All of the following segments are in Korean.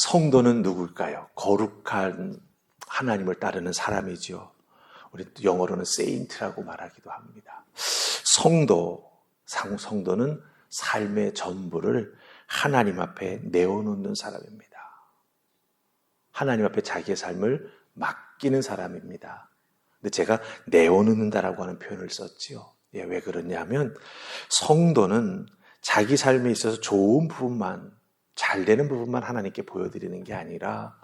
성도는 누굴까요? 거룩한 하나님을 따르는 사람이지요. 우리 영어로는 세인트라고 말하기도 합니다. 성도는 삶의 전부를 하나님 앞에 내어놓는 사람입니다. 하나님 앞에 자기의 삶을 맡기는 사람입니다. 근데 제가 내어놓는다라고 하는 표현을 썼지요. 왜 그러냐면 성도는 자기 삶에 있어서 좋은 부분만, 잘 되는 부분만 하나님께 보여드리는 게 아니라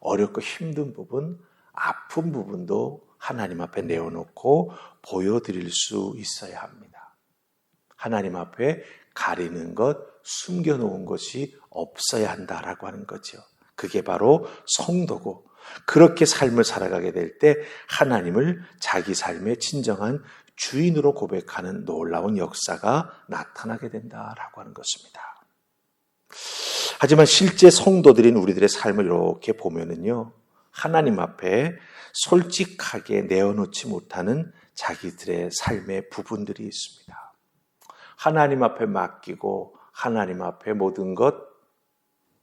어렵고 힘든 부분, 아픈 부분도 하나님 앞에 내어놓고 보여드릴 수 있어야 합니다. 하나님 앞에 가리는 것, 숨겨놓은 것이 없어야 한다라고 하는 거죠. 그게 바로 성도고, 그렇게 삶을 살아가게 될 때 하나님을 자기 삶의 진정한 주인으로 고백하는 놀라운 역사가 나타나게 된다라고 하는 것입니다. 하지만 실제 성도들인 우리들의 삶을 이렇게 보면은요, 하나님 앞에 솔직하게 내어놓지 못하는 자기들의 삶의 부분들이 있습니다. 하나님 앞에 맡기고 하나님 앞에 모든 것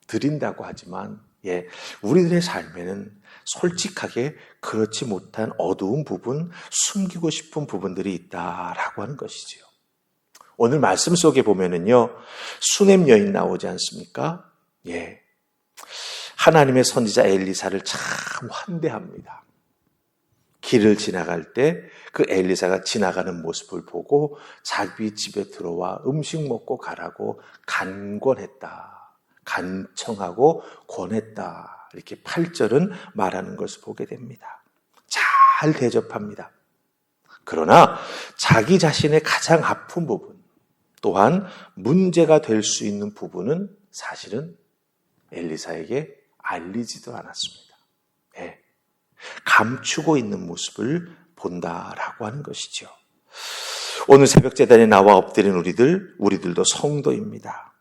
드린다고 하지만 우리들의 삶에는 솔직하게 그렇지 못한 어두운 부분, 숨기고 싶은 부분들이 있다라고 하는 것이지요. 오늘 말씀 속에 보면은요, 수넴 여인 나오지 않습니까? 하나님의 선지자 엘리사를 참 환대합니다. 길을 지나갈 때 그 엘리사가 지나가는 모습을 보고 자기 집에 들어와 음식 먹고 가라고 간권했다. 간청하고 권했다. 이렇게 8절은 말하는 것을 보게 됩니다. 잘 대접합니다. 그러나 자기 자신의 가장 아픈 부분, 또한 문제가 될 수 있는 부분은 사실은 엘리사에게 알리지도 않았습니다. 감추고 있는 모습을 본다라고 하는 것이죠. 오늘 새벽 제단에 나와 엎드린 우리들도 성도입니다.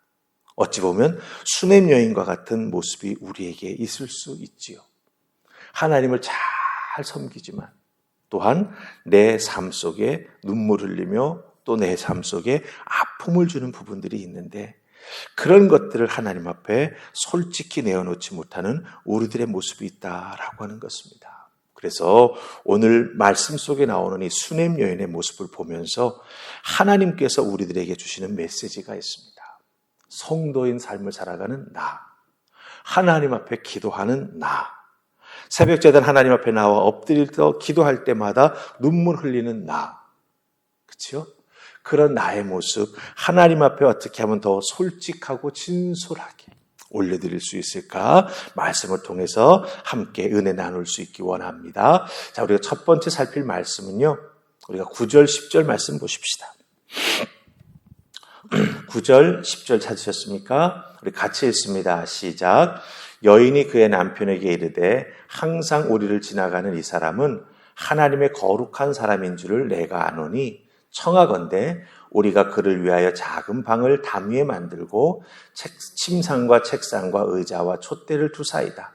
어찌 보면 수넴 여인과 같은 모습이 우리에게 있을 수 있지요. 하나님을 잘 섬기지만 또한 내 삶 속에 눈물 흘리며 또 내 삶 속에 아픔을 주는 부분들이 있는데 그런 것들을 하나님 앞에 솔직히 내어놓지 못하는 우리들의 모습이 있다라고 하는 것입니다. 그래서 오늘 말씀 속에 나오는 이 수넴 여인의 모습을 보면서 하나님께서 우리들에게 주시는 메시지가 있습니다. 성도인 삶을 살아가는 나, 하나님 앞에 기도하는 나, 새벽 제단 하나님 앞에 나와 엎드려 기도할 때마다 눈물 흘리는 나, 그렇죠? 그런 나의 모습, 하나님 앞에 어떻게 하면 더 솔직하고 진솔하게 올려드릴 수 있을까? 말씀을 통해서 함께 은혜 나눌 수 있기 원합니다. 자, 우리가 첫 번째 살필 말씀은요, 우리가 9절, 10절 말씀 보십시다. 9절, 10절 찾으셨습니까? 우리 같이 읽습니다. 시작. 여인이 그의 남편에게 이르되 항상 우리를 지나가는 이 사람은 하나님의 거룩한 사람인 줄을 내가 아노니 청하건대 우리가 그를 위하여 작은 방을 담 위에 만들고 침상과 책상과 의자와 촛대를 두사이다.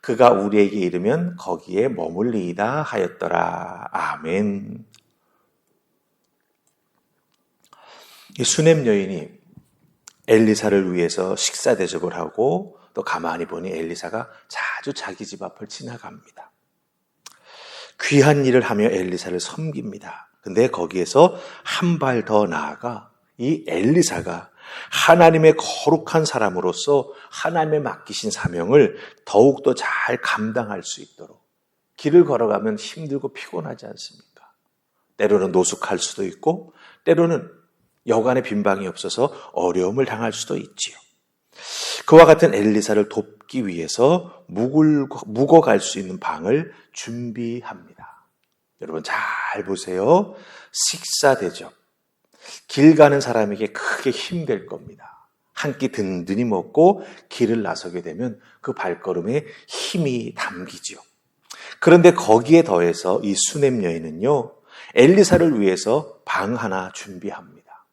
그가 우리에게 이르면 거기에 머물리이다 하였더라. 아멘. 이 수넴 여인이 엘리사를 위해서 식사 대접을 하고 또 가만히 보니 엘리사가 자주 자기 집 앞을 지나갑니다. 귀한 일을 하며 엘리사를 섬깁니다. 근데 거기에서 한 발 더 나아가 이 엘리사가 하나님의 거룩한 사람으로서 하나님의 맡기신 사명을 더욱더 잘 감당할 수 있도록 길을 걸어가면 힘들고 피곤하지 않습니까? 때로는 노숙할 수도 있고 때로는 여간의 빈방이 없어서 어려움을 당할 수도 있지요. 그와 같은 엘리사를 돕기 위해서 묵어갈 수 있는 방을 준비합니다. 여러분 잘 보세요. 식사 대접. 길 가는 사람에게 크게 힘들 겁니다. 한 끼 든든히 먹고 길을 나서게 되면 그 발걸음에 힘이 담기죠. 그런데 거기에 더해서 이 수넴 여인은요, 엘리사를 위해서 방 하나 준비합니다.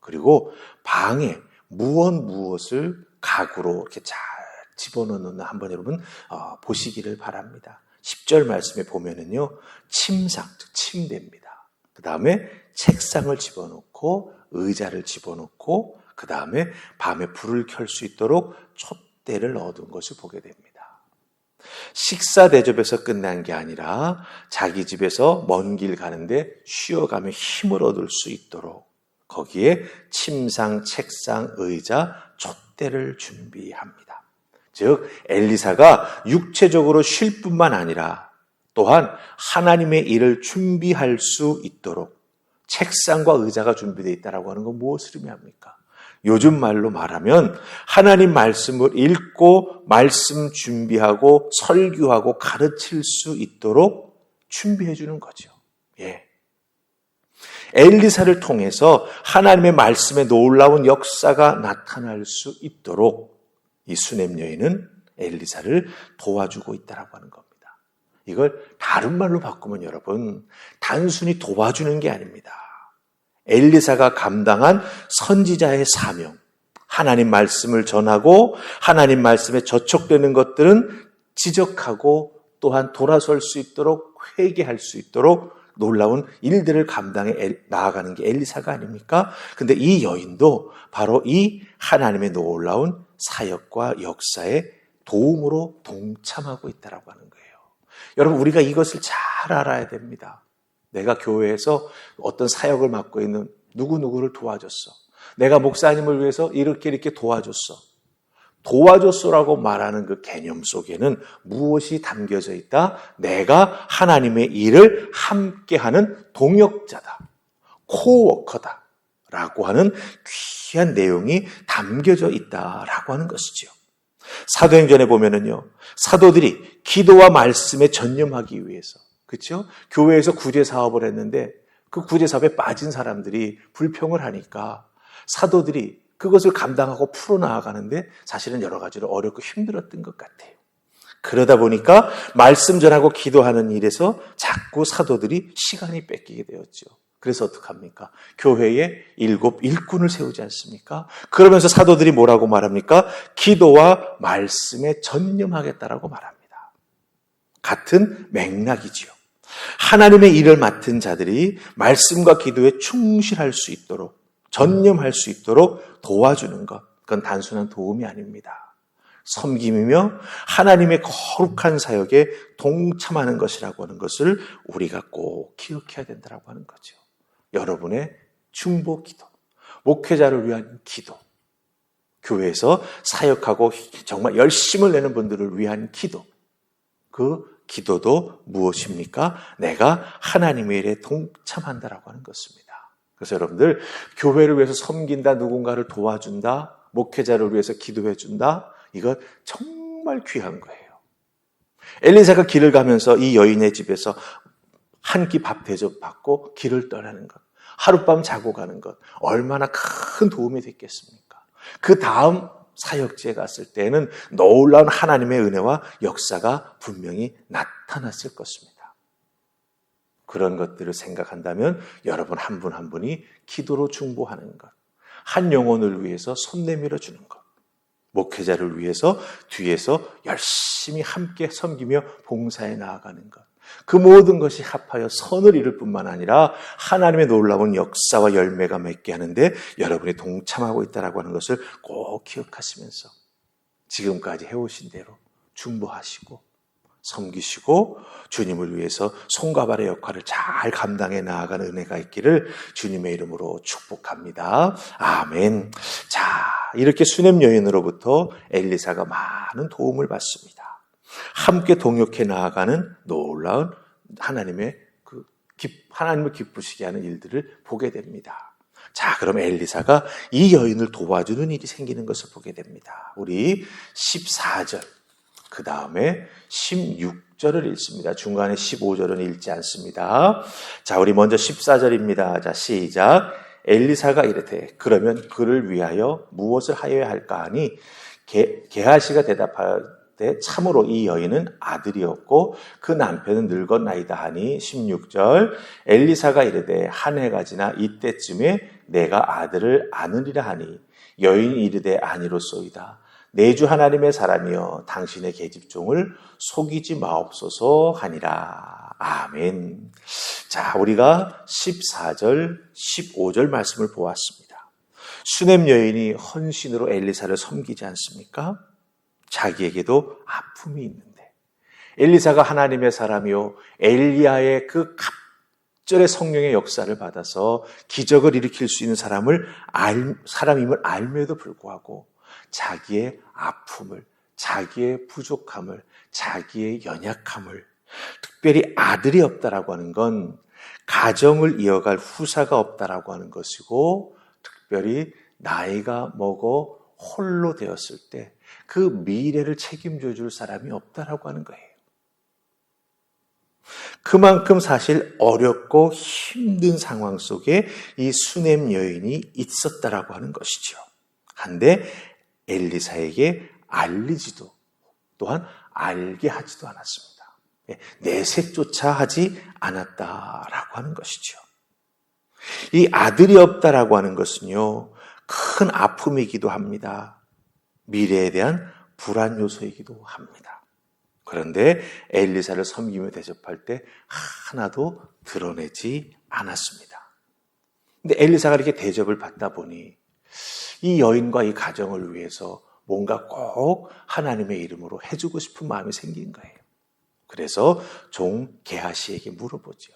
그리고 방에 무엇을 가구로 이렇게 잘 집어넣는 한번 여러분 보시기를 바랍니다. 10절 말씀에 보면은요, 침상, 즉 침대입니다. 그 다음에 책상을 집어넣고 의자를 집어넣고 그 다음에 밤에 불을 켤 수 있도록 촛대를 얻은 것을 보게 됩니다. 식사 대접에서 끝난 게 아니라 자기 집에서 먼 길 가는데 쉬어가며 힘을 얻을 수 있도록 거기에 침상, 책상, 의자, 촛대를 준비합니다. 즉 엘리사가 육체적으로 쉴 뿐만 아니라 또한 하나님의 일을 준비할 수 있도록 책상과 의자가 준비되어 있다고 하는 건 무엇을 의미합니까? 요즘 말로 말하면 하나님 말씀을 읽고 말씀 준비하고 설교하고 가르칠 수 있도록 준비해 주는 거죠. 예. 엘리사를 통해서 하나님의 말씀에 놀라운 역사가 나타날 수 있도록 이 수넴 여인은 엘리사를 도와주고 있다고 하는 겁니다. 이걸 다른 말로 바꾸면 여러분, 단순히 도와주는 게 아닙니다. 엘리사가 감당한 선지자의 사명, 하나님 말씀을 전하고 하나님 말씀에 저촉되는 것들은 지적하고 또한 돌아설 수 있도록 회개할 수 있도록 놀라운 일들을 감당해 나아가는 게 엘리사가 아닙니까? 근데 이 여인도 바로 이 하나님의 놀라운 사역과 역사에 도움으로 동참하고 있다고 하는 거예요. 여러분, 우리가 이것을 잘 알아야 됩니다. 내가 교회에서 어떤 사역을 맡고 있는 누구누구를 도와줬어. 내가 목사님을 위해서 이렇게 도와줬어. 도와줬어라고 말하는 그 개념 속에는 무엇이 담겨져 있다? 내가 하나님의 일을 함께하는 동역자다. 코워커다. 라고 하는 귀한 내용이 담겨져 있다라고 하는 것이죠. 사도행전에 보면은요, 사도들이 기도와 말씀에 전념하기 위해서, 그렇죠? 교회에서 구제 사업을 했는데 그 구제 사업에 빠진 사람들이 불평을 하니까 사도들이 그것을 감당하고 풀어나가는데 사실은 여러 가지로 어렵고 힘들었던 것 같아요. 그러다 보니까 말씀 전하고 기도하는 일에서 자꾸 사도들이 시간이 뺏기게 되었죠. 그래서 어떡합니까? 교회에 7 일꾼을 세우지 않습니까? 그러면서 사도들이 뭐라고 말합니까? 기도와 말씀에 전념하겠다라고 말합니다. 같은 맥락이지요. 하나님의 일을 맡은 자들이 말씀과 기도에 충실할 수 있도록, 전념할 수 있도록 도와주는 것, 그건 단순한 도움이 아닙니다. 섬김이며 하나님의 거룩한 사역에 동참하는 것이라고 하는 것을 우리가 꼭 기억해야 된다고 하는 거죠. 여러분의 중보 기도, 목회자를 위한 기도, 교회에서 사역하고 정말 열심을 내는 분들을 위한 기도, 그 기도도 무엇입니까? 내가 하나님의 일에 동참한다라고 하는 것입니다. 그래서 여러분들, 교회를 위해서 섬긴다, 누군가를 도와준다, 목회자를 위해서 기도해준다, 이거 정말 귀한 거예요. 엘리사가 길을 가면서 이 여인의 집에서 한 끼 밥 대접받고 길을 떠나는 것, 하룻밤 자고 가는 것, 얼마나 큰 도움이 됐겠습니까? 그 다음 사역지에 갔을 때는 놀라운 하나님의 은혜와 역사가 분명히 나타났을 것입니다. 그런 것들을 생각한다면 여러분 한 분 한 분이 기도로 중보하는 것, 한 영혼을 위해서 손 내밀어 주는 것, 목회자를 위해서 뒤에서 열심히 함께 섬기며 봉사해 나아가는 것, 그 모든 것이 합하여 선을 이룰 뿐만 아니라 하나님의 놀라운 역사와 열매가 맺게 하는데 여러분이 동참하고 있다고 하는 것을 꼭 기억하시면서 지금까지 해오신 대로 중보하시고 섬기시고 주님을 위해서 손과 발의 역할을 잘 감당해 나아가는 은혜가 있기를 주님의 이름으로 축복합니다. 아멘. 자, 이렇게 수넴 여인으로부터 엘리사가 많은 도움을 받습니다. 함께 동역해 나아가는 놀라운 하나님을 기쁘시게 하는 일들을 보게 됩니다. 자, 그럼 엘리사가 이 여인을 도와주는 일이 생기는 것을 보게 됩니다. 우리 14절, 그 다음에 16절을 읽습니다. 중간에 15절은 읽지 않습니다. 자, 우리 먼저 14절입니다. 자, 시작. 엘리사가 이르되 그러면 그를 위하여 무엇을 하여야 할까 하니 게하시가 대답하여 참으로 이 여인은 아들이었고 그 남편은 늙었나이다 하니 16절 엘리사가 이르되 한 해가 지나 이때쯤에 내가 아들을 안으리라 하니 여인이 이르되 아니로소이다. 내 주 하나님의 사람이여 당신의 계집종을 속이지 마옵소서 하니라. 아멘. 자, 우리가 14절, 15절 말씀을 보았습니다. 수넴 여인이 헌신으로 엘리사를 섬기지 않습니까? 자기에게도 아픔이 있는데 엘리사가 하나님의 사람이요 엘리야의 그 갑절의 성령의 역사를 받아서 기적을 일으킬 수 있는 사람임을 알면에도 불구하고 자기의 아픔을, 자기의 부족함을, 자기의 연약함을, 특별히 아들이 없다라고 하는 건 가정을 이어갈 후사가 없다라고 하는 것이고, 특별히 나이가 먹어 홀로 되었을 때 그 미래를 책임져 줄 사람이 없다라고 하는 거예요. 그만큼 사실 어렵고 힘든 상황 속에 이 수넴 여인이 있었다라고 하는 것이죠. 한데 엘리사에게 알리지도 또한 알게 하지도 않았습니다. 내색조차 하지 않았다라고 하는 것이죠. 이 아들이 없다라고 하는 것은요, 큰 아픔이기도 합니다. 미래에 대한 불안 요소이기도 합니다. 그런데 엘리사를 섬기며 대접할 때 하나도 드러내지 않았습니다. 근데 엘리사가 이렇게 대접을 받다 보니 이 여인과 이 가정을 위해서 뭔가 꼭 하나님의 이름으로 해주고 싶은 마음이 생긴 거예요. 그래서 종 게하시에게 물어보죠.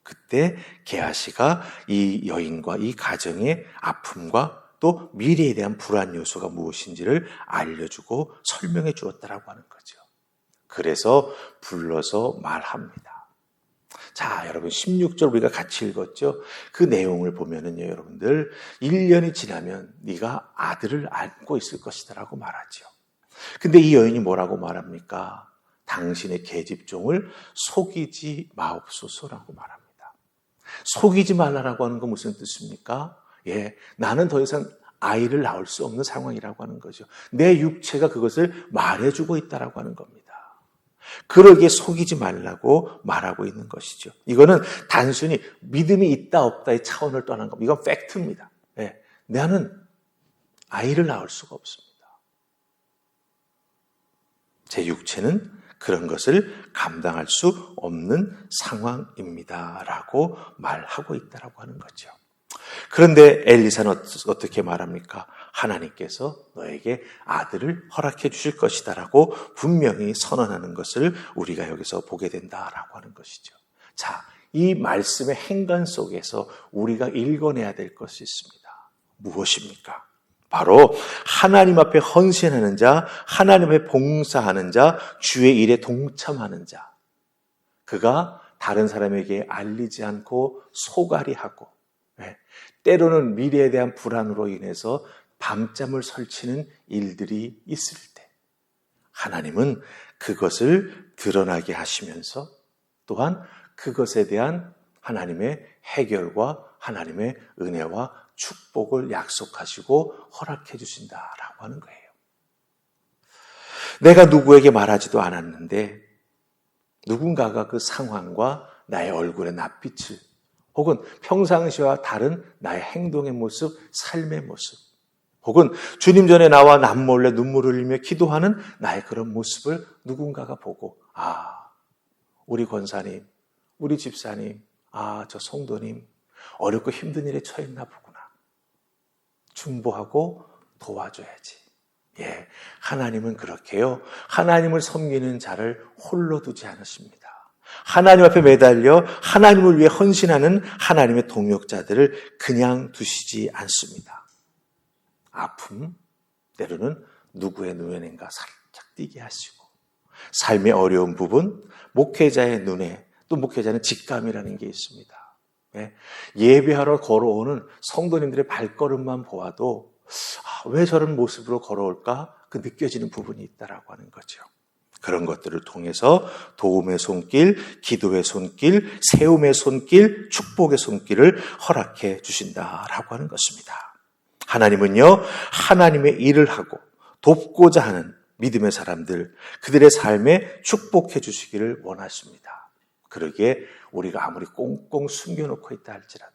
그때 게하시가 이 여인과 이 가정의 아픔과 또 미래에 대한 불안 요소가 무엇인지를 알려주고 설명해 주었다라고 하는 거죠. 그래서 불러서 말합니다. 자, 여러분 16절 우리가 같이 읽었죠? 그 내용을 보면은요, 여러분들 1년이 지나면 네가 아들을 안고 있을 것이다라고 말하죠. 근데 이 여인이 뭐라고 말합니까? 당신의 계집종을 속이지 마옵소서라고 말합니다. 속이지 말라라고 하는 건 무슨 뜻입니까? 나는 더 이상 아이를 낳을 수 없는 상황이라고 하는 거죠. 내 육체가 그것을 말해주고 있다라고 하는 겁니다. 그러기에 속이지 말라고 말하고 있는 것이죠. 이거는 단순히 믿음이 있다 없다의 차원을 떠난 겁니다. 이건 팩트입니다. 나는 아이를 낳을 수가 없습니다. 제 육체는 그런 것을 감당할 수 없는 상황입니다. 라고 말하고 있다라고 하는 거죠. 그런데 엘리사는 어떻게 말합니까? 하나님께서 너에게 아들을 허락해 주실 것이다 라고 분명히 선언하는 것을 우리가 여기서 보게 된다라고 하는 것이죠. 자, 이 말씀의 행간 속에서 우리가 읽어내야 될 것이 있습니다. 무엇입니까? 바로 하나님 앞에 헌신하는 자, 하나님 앞에 봉사하는 자, 주의 일에 동참하는 자. 그가 다른 사람에게 알리지 않고 소갈이하고 때로는 미래에 대한 불안으로 인해서 밤잠을 설치는 일들이 있을 때 하나님은 그것을 드러나게 하시면서 또한 그것에 대한 하나님의 해결과 하나님의 은혜와 축복을 약속하시고 허락해 주신다라고 하는 거예요. 내가 누구에게 말하지도 않았는데 누군가가 그 상황과 나의 얼굴의 낯빛을 혹은 평상시와 다른 나의 행동의 모습, 삶의 모습, 혹은 주님 전에 나와 남몰래 눈물을 흘리며 기도하는 나의 그런 모습을 누군가가 보고 우리 권사님, 우리 집사님, 저 성도님 어렵고 힘든 일에 처했나 보구나. 중보하고 도와줘야지. 하나님은 그렇게요. 하나님을 섬기는 자를 홀로 두지 않으십니다. 하나님 앞에 매달려 하나님을 위해 헌신하는 하나님의 동역자들을 그냥 두시지 않습니다. 아픔, 때로는 누구의 눈에인가 살짝 띄게 하시고 삶의 어려운 부분, 목회자의 눈에 또 목회자는 직감이라는 게 있습니다. 예배하러 걸어오는 성도님들의 발걸음만 보아도 왜 저런 모습으로 걸어올까? 그 느껴지는 부분이 있다라고 하는 거죠. 그런 것들을 통해서 도움의 손길, 기도의 손길, 세움의 손길, 축복의 손길을 허락해 주신다라고 하는 것입니다. 하나님은요, 하나님의 일을 하고 돕고자 하는 믿음의 사람들, 그들의 삶에 축복해 주시기를 원하십니다. 그러기에 우리가 아무리 꽁꽁 숨겨놓고 있다 할지라도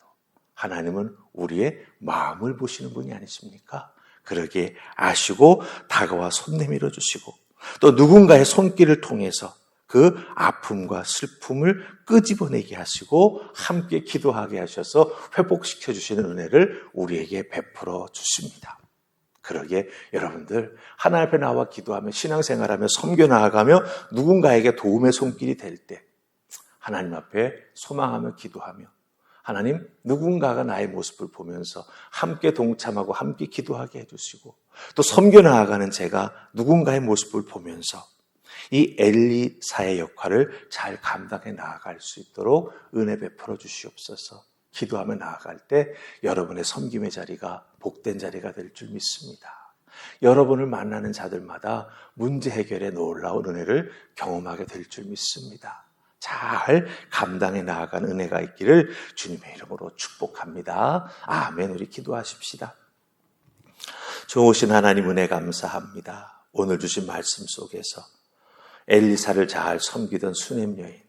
하나님은 우리의 마음을 보시는 분이 아니십니까? 그러기에 아시고 다가와 손 내밀어 주시고 또 누군가의 손길을 통해서 그 아픔과 슬픔을 끄집어내게 하시고 함께 기도하게 하셔서 회복시켜 주시는 은혜를 우리에게 베풀어 주십니다. 그러기에 여러분들 하나님 앞에 나와 기도하며 신앙생활하며 섬겨 나아가며 누군가에게 도움의 손길이 될 때 하나님 앞에 소망하며 기도하며 하나님 누군가가 나의 모습을 보면서 함께 동참하고 함께 기도하게 해주시고 또 섬겨 나아가는 제가 누군가의 모습을 보면서 이 엘리사의 역할을 잘 감당해 나아갈 수 있도록 은혜 베풀어 주시옵소서. 기도하며 나아갈 때 여러분의 섬김의 자리가 복된 자리가 될 줄 믿습니다. 여러분을 만나는 자들마다 문제 해결에 놀라운 은혜를 경험하게 될 줄 믿습니다. 잘 감당해 나아가는 은혜가 있기를 주님의 이름으로 축복합니다. 아멘. 우리 기도하십시다. 좋으신 하나님 은혜 감사합니다. 오늘 주신 말씀 속에서 엘리사를 잘 섬기던 수넴 여인,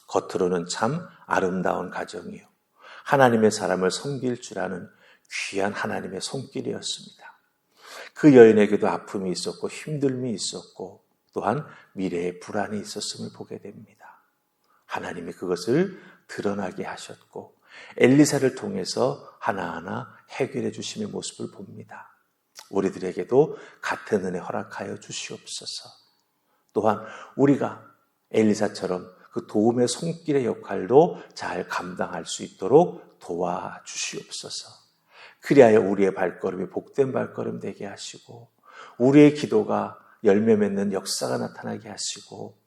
겉으로는 참 아름다운 가정이요 하나님의 사람을 섬길 줄 아는 귀한 하나님의 손길이었습니다. 그 여인에게도 아픔이 있었고 힘듦이 있었고 또한 미래의 불안이 있었음을 보게 됩니다. 하나님이 그것을 드러나게 하셨고 엘리사를 통해서 하나하나 해결해 주심의 모습을 봅니다. 우리들에게도 같은 은혜 허락하여 주시옵소서. 또한 우리가 엘리사처럼 그 도움의 손길의 역할도 잘 감당할 수 있도록 도와주시옵소서. 그리하여 우리의 발걸음이 복된 발걸음 되게 하시고 우리의 기도가 열매 맺는 역사가 나타나게 하시고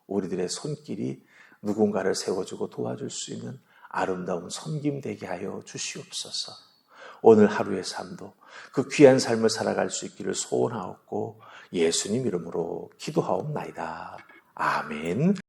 우리들의 손길이 누군가를 세워주고 도와줄 수 있는 아름다운 섬김 되게 하여 주시옵소서. 오늘 하루의 삶도 그 귀한 삶을 살아갈 수 있기를 소원하옵고 예수님 이름으로 기도하옵나이다. 아멘.